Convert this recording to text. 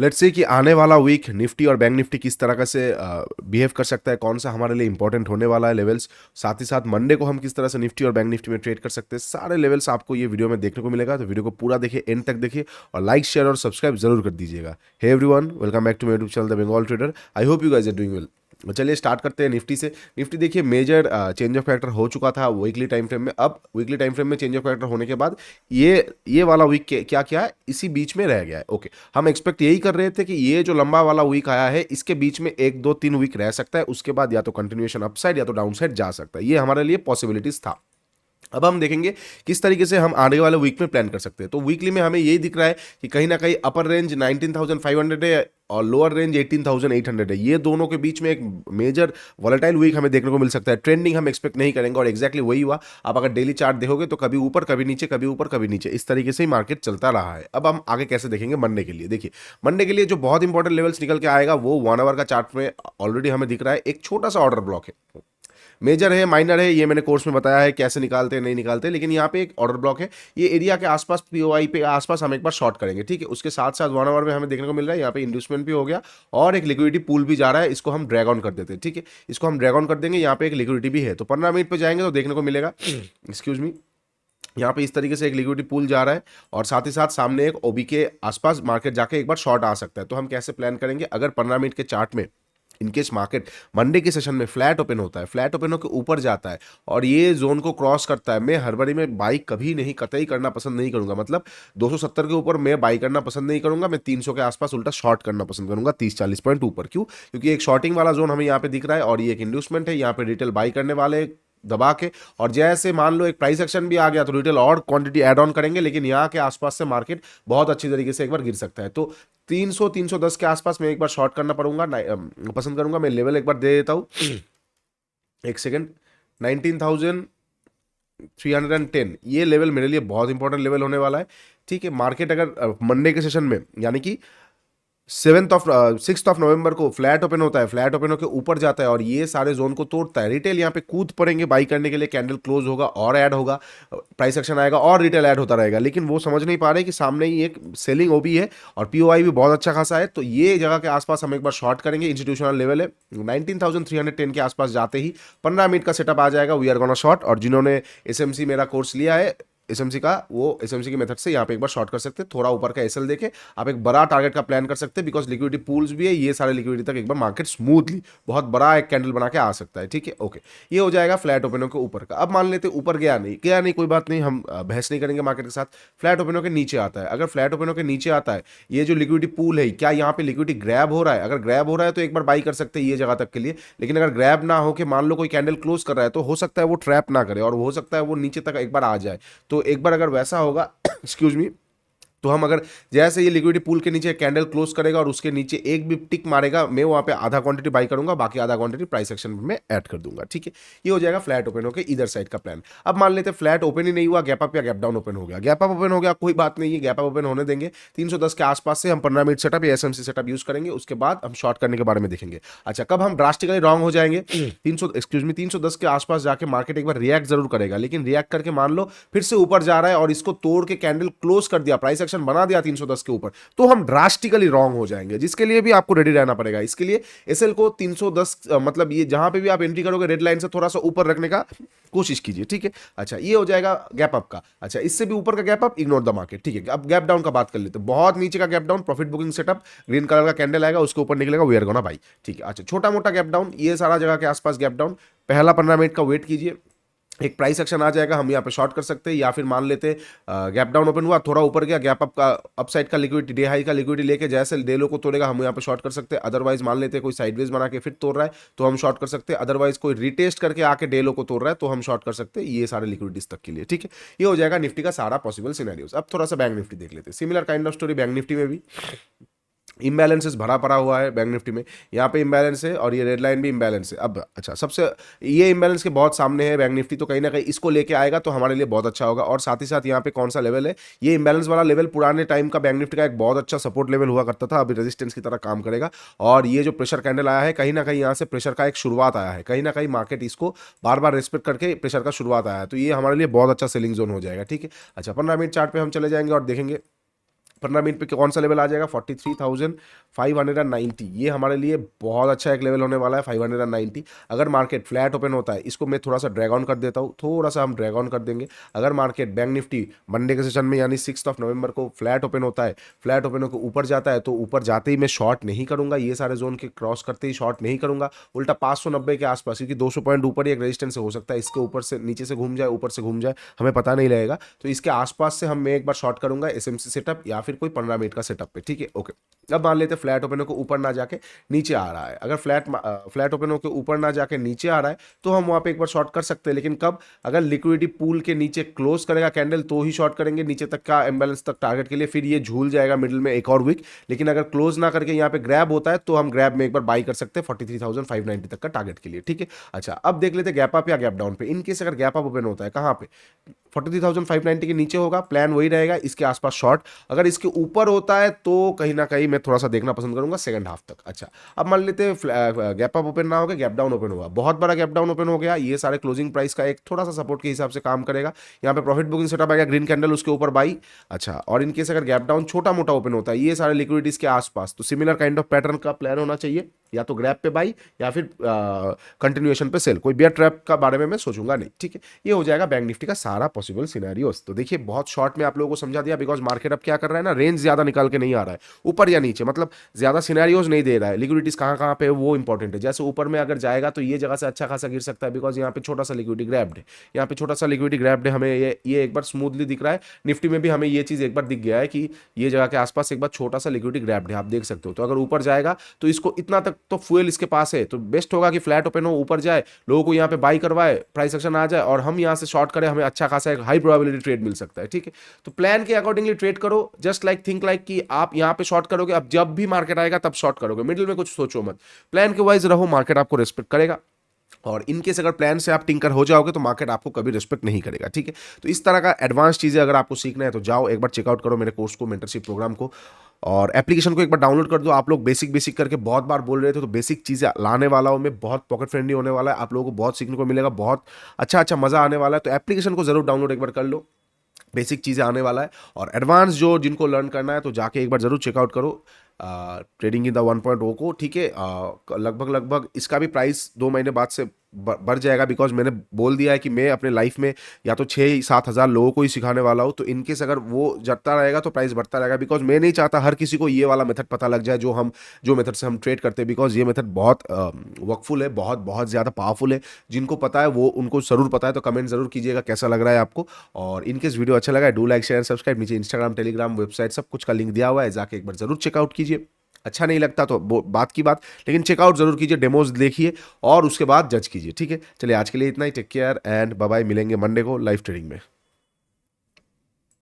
Let's say कि आने वाला वीक निफ्टी और बैंक निफ्टी किस तरह का से बिहेव कर सकता है, कौन सा हमारे लिए इंपॉर्टेंट होने वाला है लेवल्स। साथ ही साथ मंडे को हम किस तरह से निफ्टी और बैंक निफ्टी में ट्रेड कर सकते हैं, सारे लेवल्स आपको ये वीडियो में देखने को मिलेगा। तो वीडियो को पूरा देखिए, एंड तक देखिए और लाइक शेयर और सब्सक्राइब जरूर कर दीजिएगा। Hey everyone, welcome back to my YouTube channel the Bengal trader. I hope you guys are doing well. चलिए स्टार्ट करते हैं निफ्टी से। निफ्टी देखिए मेजर चेंज ऑफ कैरेक्टर हो चुका था वीकली टाइम फ्रेम में। अब वीकली टाइम फ्रेम में चेंज ऑफ कैरेक्टर होने के बाद ये वाला वीक क्या क्या है, इसी बीच में रह गया है। ओके, हम एक्सपेक्ट यही कर रहे थे कि ये जो लंबा वाला वीक आया है इसके बीच में 1 2 3 वीक रह सकता है, उसके बाद या तो कंटिन्यूएशन अपसाइड या तो डाउन साइड जा सकता है। ये हमारे लिए पॉसिबिलिटीज था। अब हम देखेंगे किस तरीके से हम आने वाले वीक में प्लान कर सकते हैं। तो वीकली में हमें यही दिख रहा है कि कहीं ना कहीं अपर रेंज 19,500 है और लोअर रेंज 18,800 है। ये दोनों के बीच में एक मेजर वॉलेटाइल वीक हमें देखने को मिल सकता है। ट्रेंडिंग हम एक्सपेक्ट नहीं करेंगे और एक्जैक्टली वही हुआ। आप अगर डेली चार्ट देखोगे तो कभी ऊपर कभी नीचे, कभी ऊपर कभी नीचे, इस तरीके से ही मार्केट चलता रहा है। अब हम आगे कैसे देखेंगे मंडे के लिए। देखिए मंडे के लिए जो बहुत इंपॉर्टेंट लेवल्स निकल के आएगा वो 1 आवर का चार्ट में ऑलरेडी हमें दिख रहा है। एक छोटा सा ऑर्डर ब्लॉक है, मेजर है माइनर है, ये मैंने कोर्स में बताया है कैसे निकालते हैं नहीं निकालते, लेकिन यहाँ पे एक ऑर्डर ब्लॉक है। ये एरिया के आसपास पीओआई पे आसपास हम एक बार शॉर्ट करेंगे, ठीक है। उसके साथ साथ 1 आवर में हमें देखने को मिल रहा है यहाँ पे इंड्यूसमेंट भी हो गया और एक लिक्विडिटी पूल भी जा रहा है। इसको हम ड्रैग ऑन कर देते हैं, ठीक है। इसको हम ड्रैग ऑन कर देंगे, यहाँ पे एक लिक्विडिटी भी है। तो 15 मिनट पे जाएंगे तो देखने को मिलेगा एक्सक्यूज मी, यहाँ पे इस तरीके से एक लिक्विडिटी पूल जा रहा है और साथ ही साथ सामने एक ओबी के आसपास मार्केट जाके एक बार शॉर्ट आ सकता है। तो हम कैसे प्लान करेंगे, अगर 15 मिनट के चार्ट में इनकेस मार्केट मंडे के सेशन में फ्लैट ओपन होता है, फ्लैट ओपन होकर ऊपर जाता है और ये जोन को क्रॉस करता है, मैं हड़बड़ी में बाई कभी नहीं, कतई करना पसंद नहीं करूंगा। मतलब 270 के ऊपर मैं बाई करना पसंद नहीं करूंगा, मैं 300 के आसपास उल्टा शॉर्ट करना पसंद करूंगा 30 40 पॉइंट ऊपर। क्यों? क्योंकि एक शॉर्टिंग वाला जोन हमें यहाँ पे दिख रहा है और ये एक इंड्यूसमेंट है। यहाँ पे रिटेल बाई करने वाले दबा के, और जैसे मान लो एक प्राइस एक्शन भी आ गया तो रिटेल और क्वांटिटी ऐड ऑन करेंगे, लेकिन यहाँ के आसपास से मार्केट बहुत अच्छी तरीके से एक बार गिर सकता है। तो 300 310 के आसपास में एक बार शॉर्ट करना पड़ूंगा, पसंद करूंगा। मैं लेवल एक बार दे देता हूँ, एक सेकेंड। 19,310 ये लेवल मेरे लिए बहुत इंपॉर्टेंट लेवल होने वाला है, ठीक है। मार्केट अगर मंडे के सेशन में यानी कि 6 नवंबर को फ्लैट ओपन होता है, फ्लैट ओपन होकर ऊपर जाता है और ये सारे जोन को तोड़ता है, रिटेल यहाँ पे कूद पड़ेंगे बाई करने के लिए, कैंडल क्लोज होगा और ऐड होगा, प्राइस एक्शन आएगा और रिटेल ऐड होता रहेगा। लेकिन वो समझ नहीं पा रहे कि सामने ही एक सेलिंग ओबी है और पीओआई भी बहुत अच्छा खासा है। तो ये जगह के आसपास हम एक बार शॉर्ट करेंगे, इंस्टीट्यूशनल लेवल है 19,310 के आसपास जाते ही 15 मिनट का सेटअप आ जाएगा, वी आर गोना शॉर्ट। और जिन्होंने एसएमसी मेरा कोर्स लिया है एसएमसी का, वो एसएमसी की मेथड से यहाँ पे एक बार शॉर्ट कर सकते हैं। थोड़ा ऊपर का एसएल देके आप एक बड़ा टारगेट का प्लान कर सकते हैं, बिकॉज लिक्विडिटी पूल्स भी है, ये सारे लिक्विडिटी तक एक बार मार्केट स्मूथली बहुत बड़ा एक कैंडल बना के आ सकता है, ठीक है। ओके, ये हो जाएगा फ्लैट ओपनों के ऊपर का। अब मान लेते हैं ऊपर गया नहीं, कोई बात नहीं, हम बहस नहीं करेंगे मार्केट के साथ। फ्लैट ओपनों के नीचे आता है, अगर फ्लैट ओपनों के नीचे आता है, ये जो लिक्विडिटी पूल है, क्या यहाँ पे लिक्विडिटी ग्रैब हो रहा है? अगर ग्रैब हो रहा है तो एक बार बाई कर सकते हैं ये जगह तक के लिए। लेकिन अगर ग्रैब ना हो के मान लो कोई कैंडल क्लोज कर रहा है, तो हो सकता है वो ट्रैप ना करे और हो सकता है वो नीचे तक एक बार आ जाए। तो एक बार अगर वैसा होगा एक्सक्यूज मी, तो हम अगर जैसे ये लिक्विडिटी पूल के नीचे कैंडल क्लोज करेगा और उसके नीचे एक भी टिक मारेगा, मैं वहां पे आधा क्वांटिटी बाई करूंगा, बाकी आधा क्वांटिटी प्राइस एक्शन में ऐड कर दूंगा, ठीक है। ये हो जाएगा फ्लैट ओपन होकर इधर साइड का प्लान। अब मान लेते हैं फ्लैट ओपन ही नहीं हुआ, गैप अप या गैप डाउन ओपन हो गया। गैप अप ओपन हो गया, कोई बात नहीं है, गैप अप ओपन होने देंगे। 310 के आसपास से हम 15 मिनट सेटअप या एसएमसी सेटअप यूज करेंगे, उसके बाद हम शॉर्ट करने के बारे में देखेंगे। अच्छा, कब हम ड्रास्टिकली रॉन्ग हो जाएंगे? 310 के आसपास जाके मार्केट एक बार रिएक्ट जरूर करेगा, लेकिन रिएक्ट करके मान लो फिर से ऊपर जा रहा है और इसको तोड़ के कैंडल क्लोज कर दिया, प्राइस एक्शन बना दिया 310 के ऊपर, तो हम ड्रास्टिकली रॉन्ग हो जाएंगे, जिसके लिए भी आपको रेडी रहना पड़ेगा। इसके लिए एसएल को 310 मतलब ये जहां पे भी आप एंट्री करोगे रेड लाइन से थोड़ा सा ऊपर रखने का कोशिश कीजिए, ठीक है। अच्छा, ये हो जाएगा गैप अप का। अच्छा, इससे भी ऊपर का gap up ignore the market, ठीक है। अब गैप डाउन का बात कर लेते हैं। बहुत नीचे का gap down, profit booking setup, green colour का कैंडल आएगा, उसके ऊपर निकलेगा वी आर गोना बाई, ठीक है। अच्छा, छोटा मोटा गैप डाउन, ये सारा जगह के आसपास गैप डाउन, पहला 15 मिनट का वेट कीजिए, एक प्राइस एक्शन आ जाएगा, हम यहाँ पे शॉर्ट कर सकते हैं। या फिर मान लेते गैप डाउन ओपन हुआ, थोड़ा ऊपर गया, गैप अप का अपसाइड का लिक्विडिटी, डे हाई का लिक्विडिटी लेके जैसे डे लो को तोड़ेगा, हम यहाँ पे शॉर्ट कर सकते हैं। अदरवाइज मान लेते हैं कोई साइडवेज बना के फिर तोड़ रहा है तो हम शॉर्ट कर सकते हैं। अदरवाइज कोई रिटेस्ट करके आके डे लो को तोड़ रहा है तो हम शॉर्ट कर सकते हैं, ये सारे लिक्विडिटीज तक के लिए, ठीक है। ये हो जाएगा निफ्टी का सारा पॉसिबल सिनेरियोस। अब थोड़ा सा बैंक निफ्टी देख लेते हैं। Similar kind of story bank Nifty में भी इम्बैलेंसेस भरा पड़ा हुआ है बैंक निफ्टी में। यहाँ पे इम्बैलेंस है और ये रेड लाइन भी इम्बैलेंस है। अब अच्छा, सबसे ये इम्बैलेंस के बहुत सामने है बैंक निफ्टी, तो कहीं ना कहीं इसको लेके आएगा तो हमारे लिए बहुत अच्छा होगा। और साथ ही साथ यहाँ पे कौन सा लेवल है, ये इम्बैलेंस वाला लेवल पुराने टाइम का बैंक निफ्टी का एक बहुत अच्छा सपोर्ट लेवल हुआ करता था, अभी रेजिस्टेंस की तरह काम करेगा। और ये जो प्रेशर कैंडल आया है, कहीं ना कहीं यहाँ से प्रेशर का एक शुरुआत आया है, कहीं ना कहीं मार्केट इसको बार बार रिस्पेक्ट करके प्रेशर का शुरुआत आया है, तो ये हमारे लिए बहुत अच्छा सेलिंग जोन हो जाएगा, ठीक है। अच्छा, 15 मिनट चार्ट पे हम चले जाएंगे और देखेंगे 15 मिनट पे कौन सा लेवल आ जाएगा 43,590। ये हमारे लिए बहुत अच्छा एक लेवल होने वाला है 590। अगर मार्केट फ्लैट ओपन होता है, इसको मैं थोड़ा सा ड्रैग ऑन कर देता हूँ, थोड़ा सा हम ड्रैग ऑन कर देंगे। अगर मार्केट बैंक निफ्टी मंडे के सेशन में यानी 6 नवंबर को फ्लैट ओपन होता है, फ्लैट ओपन होकर ऊपर जाता है, तो ऊपर जाते ही मैं शॉर्ट नहीं करूंगा, ये सारे जोन के क्रॉस करते ही शॉर्ट नहीं करूंगा, उल्टा 590 के आसपास, क्योंकि 200 पॉइंट ऊपर ही एक रेजिस्टेंस हो सकता है, इसके ऊपर से नीचे से घूम जाए, ऊपर से घूम जाए, हमें पता नहीं लगेगा। तो इसके आसपास से मैं एक बार शॉर्ट करूंगा एसएमसी सेटअप या फिर कोई 15 मिनट का सेटअप पे, ठीक है। ओके, अब मान लेते हैं फ्लैट ओपन होकर ऊपर ना जाके नीचे आ रहा है। अगर फ्लैट ओपन होकर ऊपर ना जाके नीचे आ रहा है तो हम वहां पे एक बार शॉर्ट कर सकते हैं, लेकिन कब? अगर लिक्विडिटी पूल के नीचे क्लोज करेगा कैंडल तो ही शॉर्ट करेंगे, नीचे तक का इम्बैलेंस तक टारगेट के लिए, फिर ये झूल जाएगा मिडिल में एक और वीक। लेकिन अगर क्लोज ना करके यहाँ पे ग्रैब होता है तो हम ग्रैब में एक बार बाई कर सकते हैं 43,590 तक का टारगेट के लिए, ठीक है। अच्छा, अब देख लेते हैं गैप अप या गैप डाउन पे। इन केस अगर गैप अप ओपन होता है कहाँ पे 43,590 के नीचे होगा, प्लान वही रहेगा, इसके आसपास शॉर्ट। अगर इसके ऊपर होता है तो कहीं ना कहीं मैं थोड़ा सा देखना पसंद करूंगा सेकंड हाफ तक। अच्छा, अब मान लेते हैं गैप अप ओपन ना होगा, गैप डाउन ओपन होगा, बहुत बड़ा गैप डाउन ओपन हो गया, ये सारे क्लोजिंग प्राइस का एक थोड़ा सा सपोर्ट के हिसाब से काम करेगा। यहाँ पे प्रॉफिट बुकिंग सेटअप आएगा, ग्रीन कैंडल उसके ऊपर बाई। अच्छा, और इन केस अगर गैप डाउन छोटा मोटा ओपन होता है, ये सारे लिक्विडिटीज के आसपास, तो सिमिलर काइंड ऑफ पैटर्न का प्लान होना चाहिए, या तो ग्रैप पे बाई या फिर कंटिन्यूएशन पे सेल। कोई बियर ट्रैप का बारे में मैं सोचूंगा नहीं, ठीक है। ये हो जाएगा बैंक निफ्टी का सारा पॉसिबल सिनेरियोस। तो देखिए बहुत शॉर्ट में आप लोगों को समझा दिया, बिकॉज मार्केट अब क्या कर रहा है ना, रेंज ज्यादा निकाल के नहीं आ रहा है ऊपर या नीचे, मतलब ज्यादा सिनेरियोज नहीं दे रहा है, लिक्विडिटीज कहाँ कहाँ पे है वो इंपॉर्टेंट है। जैसे ऊपर में अगर जाएगा तो ये जगह से अच्छा खासा गिर सकता है, बिकॉज यहाँ पे छोटा सा लिक्विडिटी ग्रैब्ड है, यहाँ पे छोटा सा लिक्विडिटी ग्रैब्ड है, हमें ये एक बार स्मूथली दिख रहा है। निफ्टी में भी हमें ये चीज एक बार दिख गया है कि ये जगह के आसपास एक बार छोटा सा लिक्विडिटी ग्रैब्ड है, आप देख सकते हो। तो अगर ऊपर जाएगा तो इसको इतना तक तो फ्यूल इसके पास है, तो बेस्ट होगा कि फ्लैट ओपन हो, ऊपर जाए, लोगों को यहाँ पे बाई करवाए, प्राइस एक्शन आ जाए और हम यहाँ से शॉर्ट करें, हमें अच्छा खासा एक हाई प्रोबेबिलिटी ट्रेड मिल सकता है, ठीक है। तो प्लान के अकॉर्डिंगली ट्रेड करो, जस्ट लाइक थिंक लाइक कि आप यहाँ पे शॉर्ट करोगे, अब जब भी मार्केट आएगा तब शॉर्ट करोगे, मिडिल में कुछ सोचो मत, प्लान के वाइज रहो, मार्केट आपको रेस्पेक्ट करेगा। और इनकेस अगर प्लान से आप टिंकर हो जाओगे तो मार्केट आपको कभी रिस्पेक्ट नहीं करेगा, ठीक है। तो इस तरह का एडवांस चीजें अगर आपको सीखना है तो जाओ एक बार चेकआउट करो मेरे कोर्स को, मेंटरशिप प्रोग्राम को, और एप्लीकेशन को एक बार डाउनलोड कर दो। आप लोग बेसिक बेसिक करके बहुत बार बोल रहे थे, तो बेसिक चीज़ें लाने वाला हूँ मैं, बहुत पॉकेट फ्रेंडली होने वाला है, आप लोगों को बहुत सीखने को मिलेगा, बहुत अच्छा अच्छा मज़ा आने वाला है। तो एप्लीकेशन को जरूर डाउनलोड एक बार कर लो, बेसिक चीज़ें आने वाला है। और एडवांस जो जिनको लर्न करना है तो जाके एक बार जरूर चेकआउट करो ट्रेडिंग इन द 1.0 को, ठीक है। लगभग लगभग इसका भी प्राइस 2 महीने बाद से बढ़ जाएगा, बिकॉज मैंने बोल दिया है कि मैं अपने लाइफ में या तो 6-7 हज़ार लोगों को ही सिखाने वाला हूँ। तो इनकेस अगर वो जटता रहेगा तो प्राइस बढ़ता रहेगा, बिकॉज मैं नहीं चाहता हर किसी को ये वाला मेथड पता लग जाए जो मेथड से हम ट्रेड करते हैं, बिकॉज ये मेथड बहुत वर्कफुल है, बहुत बहुत ज़्यादा पावरफुल है। जिनको पता है वो उनको ज़रूर पता है, तो कमेंट जरूर कीजिएगा कैसा लग रहा है आपको। और इनकेस वीडियो अच्छा लगा है, डू लाइक शेयर सब्सक्राइब, नीचे इंस्टाग्राम टेलीग्राम वेबसाइट सब कुछ का लिंक दिया हुआ है, जाके एक बार जरूर चेकआउट कीजिए। अच्छा नहीं लगता तो बात की बात, लेकिन चेकआउट जरूर कीजिए, डेमोज देखिए और उसके बाद जज कीजिए, ठीक है। चलिए आज के लिए इतना ही, take care and bye bye, मिलेंगे मंडे को लाइव ट्रेडिंग में।